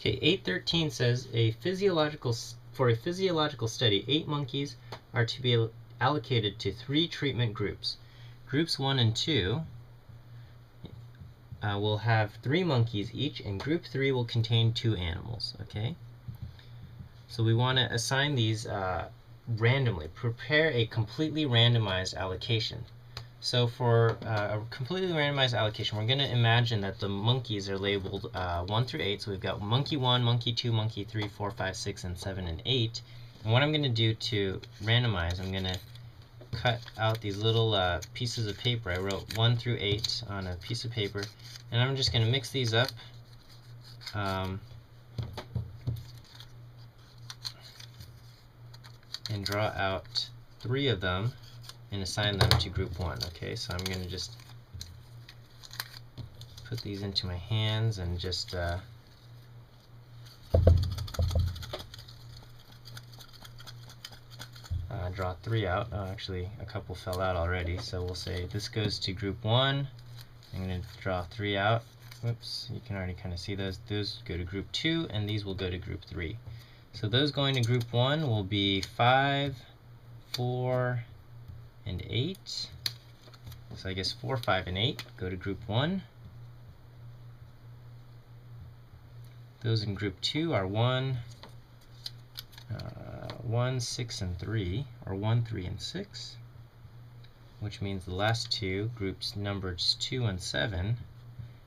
Okay, 8.13 says for a physiological study, 8 monkeys are to be allocated to 3 treatment groups. Groups 1 and 2 will have 3 monkeys each, and group 3 will contain 2 animals. Okay, so we want to assign these randomly. Prepare a completely randomized allocation. So for a completely randomized allocation, we're going to imagine that the monkeys are labeled 1 through 8. So we've got monkey 1, monkey 2, monkey 3, 4, 5, 6, and 7, and 8. And what I'm going to do to randomize, I'm going to cut out these little pieces of paper. I wrote 1 through 8 on a piece of paper. And I'm just going to mix these up. And draw out 3 of them and assign them to group 1. Okay, so I'm going to just put these into my hands and just draw 3 out. Oh, actually, a couple fell out already, so we'll say this goes to group 1. I'm going to draw 3 out. Whoops, you can already kind of see those. Those go to group 2, and these will go to group 3. So those going to group 1 will be 5, 4, and 8. So I guess 4, 5, and 8 go to group 1. Those in group 2 are 1, 6, and 3, or 1, 3, and 6, which means the last 2, groups numbers 2 and 7,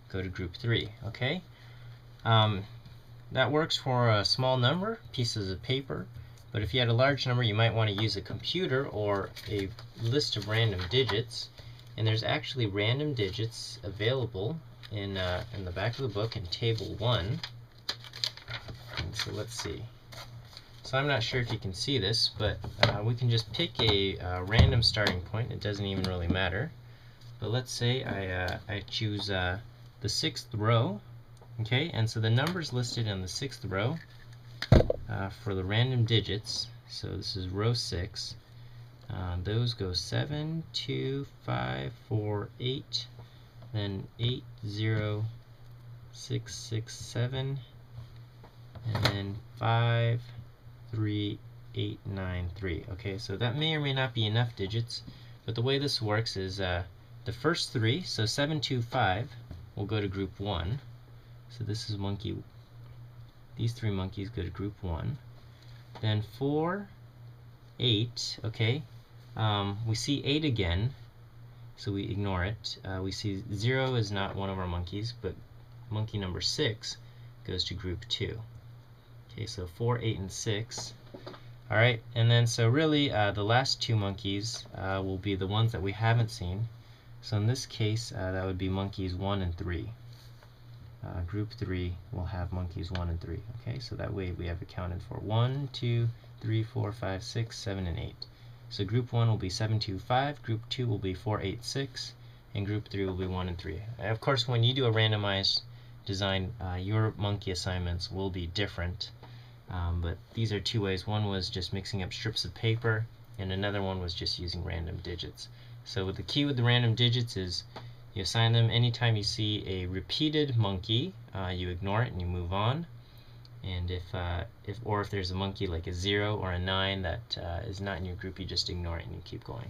go to group 3. Okay? That works for a small number, pieces of paper, but if you had a large number, you might want to use a computer or a list of random digits. And there's actually random digits available in the back of the book in Table 1. And so let's see. So I'm not sure if you can see this, but we can just pick a random starting point. It doesn't even really matter. But let's say I choose the 6th row. Okay, and so the numbers listed in the 6th row for the random digits, so this is row 6, those go 7, 2, 5, 4, 8, then 8, 0, 6, 6, 7, and then 5, 3, 8, 9, 3. Okay, so that may or may not be enough digits, but the way this works is the first 3, so 7, 2, 5, will go to group 1. So this is monkey. These 3 monkeys go to group 1. Then 4, 8, okay. We see 8 again, so we ignore it. We see 0 is not one of our monkeys, but monkey number 6 goes to group 2. Okay, so 4, 8, and 6. Alright, and then so really the last 2 monkeys will be the ones that we haven't seen. So in this case, that would be monkeys 1 and 3. Group 3 will have monkeys 1 and 3. Okay, so that way we have accounted for 1, 2, 3, 4, 5, 6, 7, and 8. So group 1 will be 7, 2, 5, group 2 will be 4, 8, 6, and group 3 will be 1 and 3. Of course, when you do a randomized design, your monkey assignments will be different, but these are 2 ways. One was just mixing up strips of paper, and another one was just using random digits. So the key with the random digits is you assign them anytime you see a repeated monkey, you ignore it and you move on. And if there's a monkey like a 0 or a 9 that is not in your group, you just ignore it and you keep going.